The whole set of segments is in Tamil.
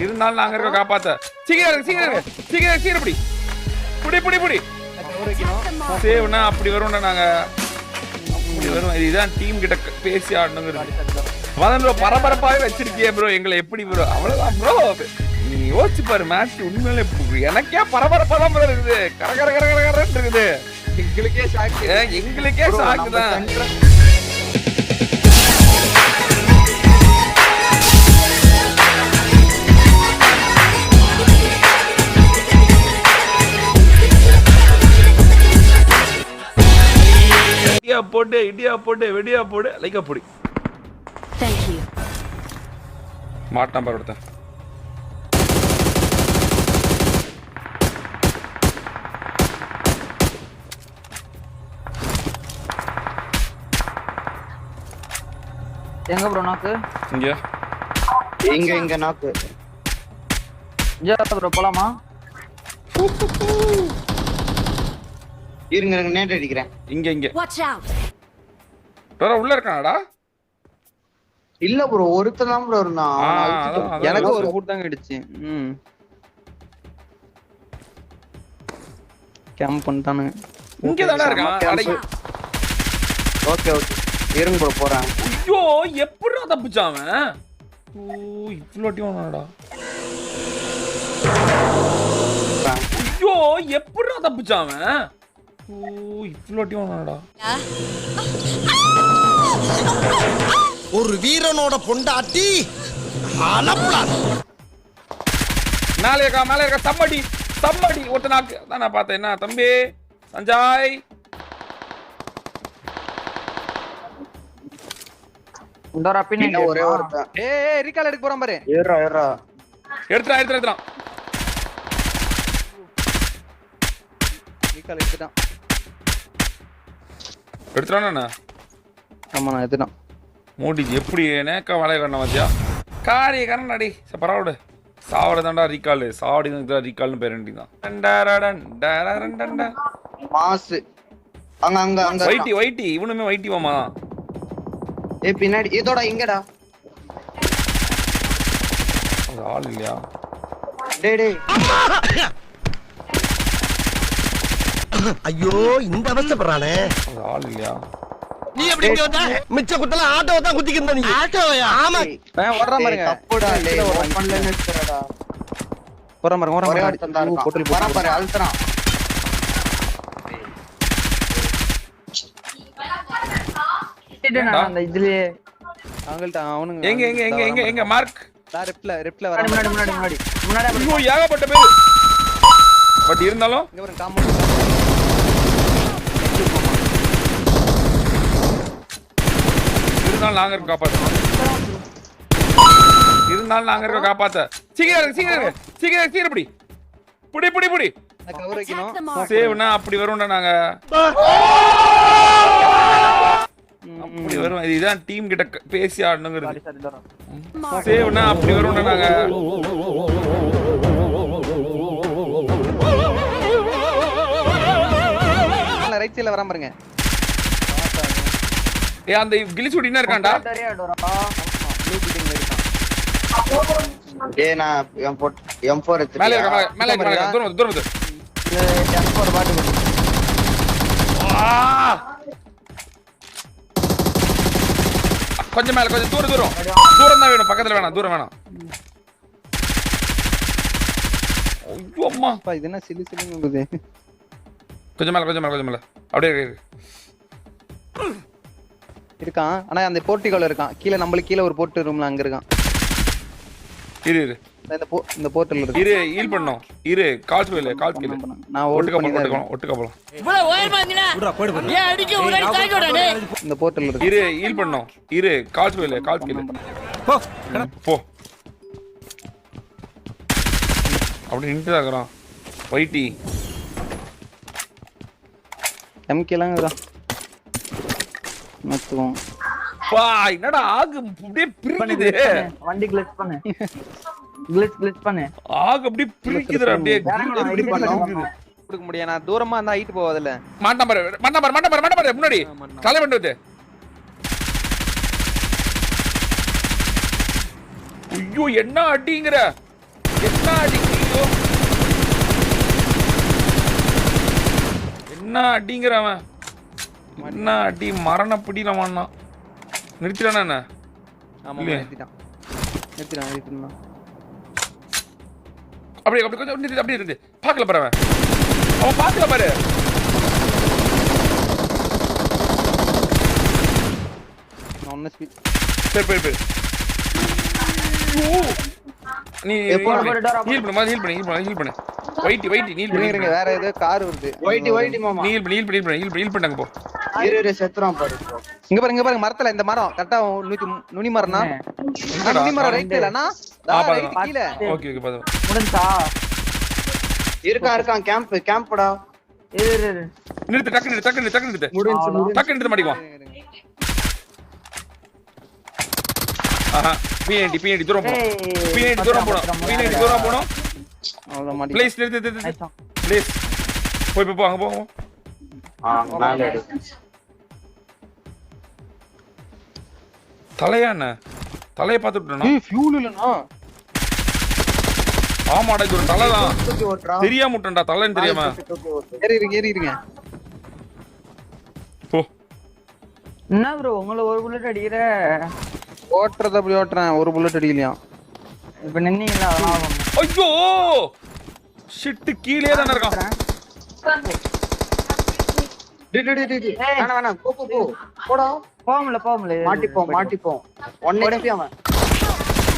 இருந்தாலும் நாங்க இருக்க காப்பாத்த. சீக்கிரம் சீக்கிரம் சீக்கிரம் சீக்கிரம் புடி புடி புடி புடி. சேவ்னா அப்படி வரும்டா நாங்க. அப்படி வரும். இதுதான் டீம் கிட்ட பேசி ஆடணுங்கிறது. மதன் ப்ரோ பரபரப்பாவே வச்சிருக்கியே ப்ரோ எங்களை எப்படி ப்ரோ? அவ்வளவுதான் ப்ரோ. நீ யோசிச்சு பாரு மேட்ச் உண்மையிலே எனக்கே பரபரப்பா தான் ப்ரோ இருக்குது. கர கர கர கரன்னு இருக்குது. எங்களுக்கே ஷாக்கு தான். இடியா போட்டு வெடியா போடு லைக்கா போடு. மாட்டான் பாரு ஒருத்தன். எங்க ப்ரோ நாக்கு? இங்க நாக்கு. ப்ரோ போலாமா? இருங்க நேட் அடிக்கிறேன். இங்க உள்ள இருக்கானடா? இல்ல ப்ரோ ஒருத்தன் தான் ப்ரோ இருந்தான். எனக்கு ஒரு ஃபுட் தாங்க அடிச்சு. கேம்ப் பண்ணிட்டானுங்க. இங்க தான இருக்கான். ஓகே ஓகே இருங்க ப்ரோ போறேன். ஐயோ எப்படிடா தப்பிச்சான் அவன்? ஓ இவ்ளோ டீம்டா. ஐயோ எப்படிடா தப்பிச்சான் அவன்? ஓ இவ்ளோ டீம்டா. ஒரு வீரனோட பொண்டாட்டி அலப்பலா. மேலே இருக்க தம்மடி ஒருத்த நாக்கு தான் நான் பார்த்தேன். என்ன தம்பி சஞ்சய்? உண்டரா பின்ன ஒரே ஒருத்தன். ஏய் ரீகால் எடுக்க போறான் பாரு. ஏறா எடுத்துறான். ரீகால் எடுத்துட்டான். எடுத்துறானா? ஆமா நான் எடுத்துட்டான். மோடி எப்படி நேக்கா வளைய கண்ண வச்சியா? காரிய கண்ண அடி பரவாயில்ல. சாவட தான்டா ரீகால். சாவடி தான் ரீகால்னு பேர் வேண்டியதான். மாஸ் அங்க வைட்டி இவனுமே வைட்டி மாமா. ஏய் பின்னாடி இதோட இங்கடா. ஆள் இல்லையா? டேய் ஐயோ இந்த அவஸ்தைப்படுறானே. ஆள் இல்லையா? நீ எப்படி இங்க வந்த? மிச்ச குத்தல ஆட்டோவை தான் குத்திக்கிட்ட நீ. ஆட்டோயா? ஆமா. ஓடுறா பாருங்க. தப்புடா லே ஓபன்ல நிறுத்துறடா. ஓடுறா பாருங்க. ஒரே ஒருத்தன் தான் இருக்கான். வரான் பாரு அல்ட்ரான். அந்த இதுலயே அவங்கள்ட்ட அவனுங்க எங்க மார்க் நான் ரெப்ல வர முன்னாடி ஐயோ ஏகப்பட்ட பேர். பட் இருந்தாலும் இங்க ஒரு காம்பவுண்ட் இருந்தாலும் நாங்க இருக்க காப்பாத்த. சீக்கிரம் புடி நான் கவர் வைக்கணும். சேவ்னா அப்படி வரும்டா நாங்க. அப்படி வரும். இதுதான் டீம் கிட்ட பேசி ஆடணுங்கிறது. சேவ்னா அப்படி வரும்டா நாங்க. ரைட் சைடுல வராம பாருங்க. ஏய் அந்த கிளிச்சுடி என்ன இருக்கான்டா? ப்ளூ பில்டிங்ல இருக்கான். ஏய் நான் M4 எடுத்து மேலே இருக்க தூரம் M4 பாட்டு கொஞ்சம் மேல கொஞ்சம் தூரம் தான் வேணும். பக்கத்துல வேணாம், தூரம் வேணாம். ஐயோ அம்மா இது என்ன சிலுங்குது. கொஞ்சம் மேல அப்படியே இருக்கான். ஆனா அந்த போர்ட்டிகோல இருக்கான். கீழ நம்மளுக்கு கீழ ஒரு போர்ட் ரூம்ல அங்க இருக்கான். இரு இந்த போர்ட்டல் இருக்கு. ஹீல் பண்ணோம். கால் கீழ நான் ஒட்டுக்க போலாம். இவ்வளவு ஓயமா இருந்தீனா ஏன் அடிக்க ஒரு அடி தாக்கி விடானே. இந்த போர்ட்டல் இருக்கு. ஹீல் பண்ணோம். கால் கீழ போ. அப்படி நின்று தாக்குறான் வைட்டி. எம்கேலாம் இருக்கா மத்துவோம். பா என்னடா ஆகு அப்படியே பிரிக்குது. வண்டி கிளிச் பண்ணு. ஆகு அப்படியே பிரிக்குதுடா. அப்படியே எப்படி கொடுக்க முடியும். நான் தூரமா இருந்தா ஹைட் போவாதல. மாட்டான் பாரு முன்னாடி தலை பண்ணுது. ஐயோ என்ன அடிங்கற. என்ன அடி ஐயோ என்ன அடிங்கிறவன் என்ன அடி மரண பிடியில வாண்ணா நிறுத்திடானா என்ன ஆமா இல்லையே. நிறுத்திட்டான் அப்படியே அப்படி கொஞ்சம் நிறுத்தி அப்படியே இருந்து பார்க்கல பாரு அவன் பார்க்கல பாரு சரி போய் போய் நீ ஹீல் பண்ணு வெயிட் நீல் பண்ணு வேற ஏதோ கார் வருது ஒயிட்டி மாமா ஹீல் பண்ணாங்க போ இரு செத்துறான் பாரு இங்க பாருங்க மரத்துல இந்த மரம் கரெக்டா நுனி மரம்னா நுனி மரம் ரைட் இல்லனா ரைட் கீழ ஓகே பாரு முடிஞ்சா இருக்கான் கேம்ப்டா இரு நிறுத்து டக்கு நிறுத்து முடிஞ்சு மாட்டிக்குவான் ஆஹா பிஎன்டி தூரம் போணும் அவ்வளவு மாட்டி ப்ளீஸ் நிறுத்து ப்ளீஸ் போய் அங்க போவோம் மேல எடு தலையை பார்த்துட்டோம்னா ஃபியூல் இல்லனா ஆமாடா இது ஒரு தலை தான் தூக்கி ஓட்றா தெரியாம விட்டேன்டா தலைன்னு தெரியாம ஏறிடுங்க போ என்ன ப்ரோ உங்களை ஒரு புல்லட் அடிக்கிற ஓட்டுறது அப்படி ஓட்டுறேன் ஒரு புல்லட் அடிக்கலையா இப்ப நின்னீங்களா அதெல்லாம் ஐயோ ஷிட் கீழே தானே இருக்கான் வேணாம் போ போடா போகல மாட்டிப்போம் 1 HP அவன்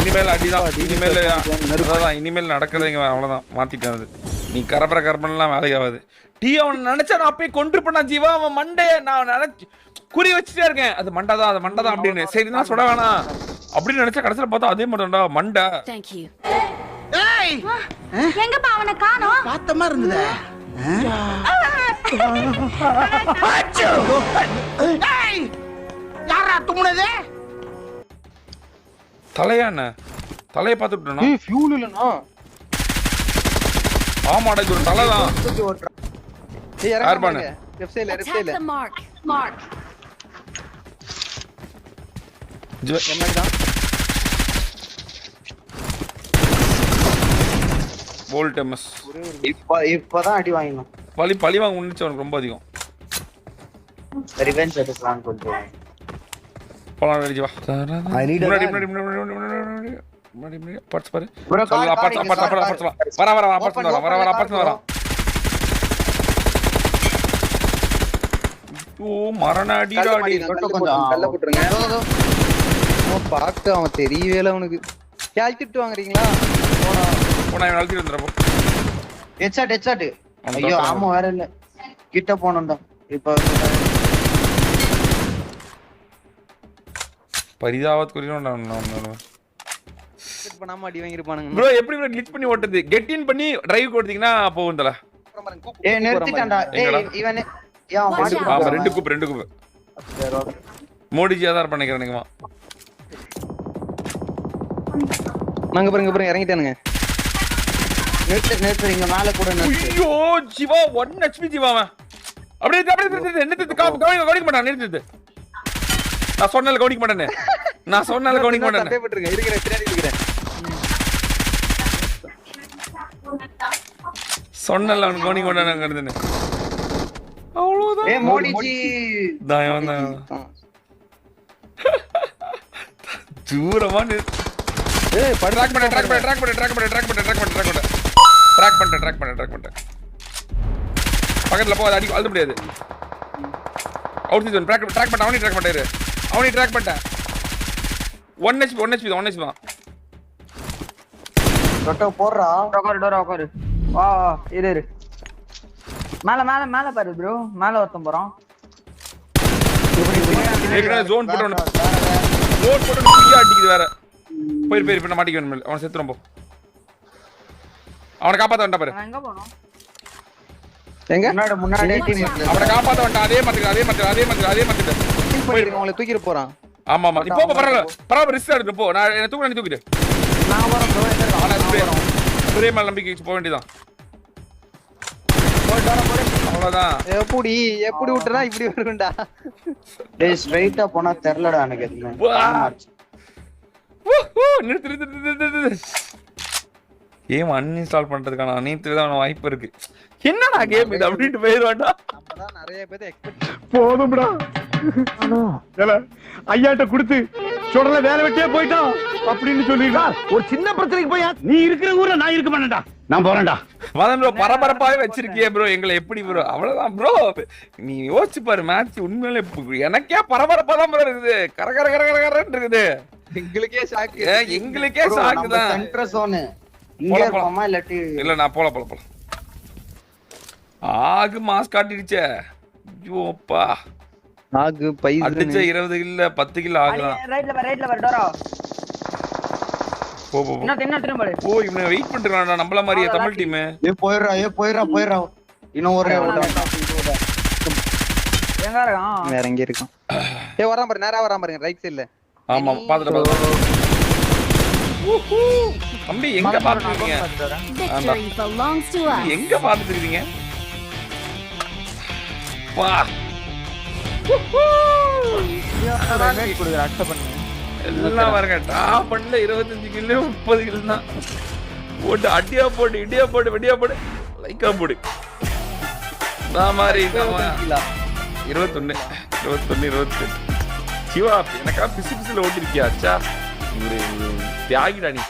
இனிமேல் அடிதான் இனிமேல் நடக்கிறதுங்க அவ்வளவுதான் மாத்திட்டேன் அது நீ கரப்பரெல்லாம் வேலைக்கு ஆகாது டீ அவன் நினைச்சா நான் அப்பயே கொண்டு பண்ணா ஜீவா அவன் மண்டைய நான் நினைச்சு குறி வச்சுட்டே இருக்கேன் அது மண்டதான் அப்படின்னு சரி நான் சொல்ல வேணாம் அப்படின்னு நினைச்சா கடைசியில பார்த்தா அதே மாதிரிடா மண்டை Thank you. ஏய் எங்கப்பா அவனை காணோம்? பாத்த மாதிரி இருந்ததே ஏய் யாரா தும்முனதே தலையை பார்த்துட்டோம்னா ஃபியூல் இல்லனா ஆமாடா இது ஒரு தலை தான் தூக்கி ஓட்றா யார் பண்ணு? லெஃப்ட் சைடுல Attack the mark. Mark. என்னதான் வோல்ட் எம்எஸ் இப்பதான் அடி வாங்கினோம் பழி வாங்க முன்னிச்சு அவனுக்கு ரொம்ப அதிகம் ரிவெஞ்ச் எடுக்கலாம் கொஞ்சம் போலாம் ரெடி வா முன்னாடி பார்ட்ஸ் பாரு சொல்லு பார்ட்ஸ் வர ஓ மரண அடிடா அடி கல்ல போட்டுருங்க பாக்க அவன் தெரியவேல அவனுக்கு கேல்டிட்டு வாங்குறீங்களா போனா இவன் அழுத்திட்டு வந்துறப்போ ஹெட்ஷாட் ஐயோ ஆமா வேற இல்ல கிட்ட போனோம்டா இப்ப பரிதாபத் குறியோம் நான் பண்ணாம அடி வாங்கிருப்பானுங்க ப்ரோ எப்படி ப்ரோ கிளிச் பண்ணி ஓட்டுது கெட் இன் பண்ணி டிரைவ் கொடுத்தீங்கன்னா போகும் தல ஏய் நிறுத்திட்டான்டா ஏய் இவனே யா மாட்டி ஆமா ரெண்டு கூப் மோடிஜி ஆதார் பண்ணிக்கிறேனுங்கமா நாங்க பாருங்க இறங்கிட்டானுங்க நிறுத்து இங்க மேல கூட நிறுத்து ஐயோ ஜீவா 1 HP ஜீவா அவன் அப்படியே நிறுத்து கவனிக்க மாட்டான் நிறுத்து நான் சொன்னால கவனிக்க மாட்டேனே சட்டை போட்டுருங்க இருக்கிறேன் பின்னாடி இருக்கிறேன் சொன்னல அவன் கவனிக்க மாட்டானே அவ்வளவுதான் ஏய் மோடிஜி தாயம் தூரமா ஏய் ட்ராக் பண்ண பக்கத்துல போ அது அழுத்த முடியாது அவுட் சீசன் ட்ராக் பண்ண அவனே ட்ராக் பண்ணிட்டேன் 1 HP தான் தொட்ட போறா டோர் உட்காரு வா இரு மேல பாரு ப்ரோ மேல ஒருத்தன் போறான் ஏற்கனவே ஜோன் போட்டு ஃப்ரீயா அடிக்குது வேற போயிரு இப்ப மாட்டிக்க வேணும் அவன் செத்துறோம் போ அவனை காப்பாத்த வேண்டாம் பாரு நான் எங்க போறோம் எங்க முன்னாடி டீம் அவனை காப்பாத்த வேண்டாம் அதே மாதிரி போயிருக்கு உங்களை தூக்கிட்டு போறான் ஆமா இப்போ பரவாயில்ல ரிஸ்க் எடுத்து போ நான் என்ன தூக்கிட்டு நான் போறோம் ப்ரோ எங்க இருக்கோம் ஒரே மேல நம்பிக்கை வச்சு போக வேண்டியதான் அவ்வளவுதான் எப்படி விட்டுறா இப்படி வரும்டா டேய் ஸ்ட்ரைட்டா போனா தெரியலடா எனக்கு எதுமே நிறுத்து கேம் அன்இன்ஸ்டால் பண்றதுக்கான அனைத்து விதமான வாய்ப்பு இருக்கு. என்னடா கேம் இது அப்படின்ட்டு போயிடுவாண்டா. நம்மதான் நிறைய பேர் எக்ஸ்பெக்ட் போதும்டா. ஐயாட்ட கொடுத்து சொல்ற வேலை வெட்டியே போயிட்டோம் அப்படின்னு சொல்லிடா. ஒரு சின்ன பிரச்சனைக்கு போய் நீ இருக்கிற ஊர்ல நான் இருக்க மாட்டேன்டா. நான் போறேன்டா. மதன் ப்ரோ பரபரப்பாவே வச்சிருக்கியே ப்ரோ எங்களை எப்படி ப்ரோ? அவ்வளவுதான் ப்ரோ. நீ யோசிச்சு பாரு மேட்ச் உண்மையிலே எனக்கே பரபரப்பா தான் ப்ரோ இருக்குது. கர கர கர கர கரன்னு இருக்குது. எங்களுக்கே ஷாக். எங்களுக்கே ஷாக் தான். சென்டர் ஜோன் இங்க இருப்போமா இல்லாட்டி இல்ல நான் போலாம். ஆகு மாஸ் காட்டிடுச்சே. ஐயோப்பா. ஆகு பைஸ் அடிச்ச 20 இல்ல 10 கிலோ ஆகுதான். ரைட்ல வர டோரா. போ என்ன திரும்ப பாரு. ஓ இவனை வெயிட் பண்ணிட்டு நம்மள மாதிரியே தமிழ் டீம். போயிடுறா இன்னும் ஒரு எங்க இருக்கான்? வேற எங்க இருக்கான்? வரான் பாரு, நேரா வரான் பாருங்க ரைட் சைடுல. ஆமா பாத்துட்டு தம்பி எங்க பாத்துறீங்க? Victory belongs to us. எங்க பாத்துட்டு இருக்கீங்க? வா எல்லாம் பாருங்க டாப் பண்ணல 25 கிலோ 30 கிலோ தான் போட்டு அடியா போட்டு இடியா போட்டு வெடியா போட்டு லைக்கா போடு நான் மாதிரி 21 சிவா எனக்கா பிசு பிசுல ஓட்டிருக்கியா? அச்சா தியாகிடா நீ.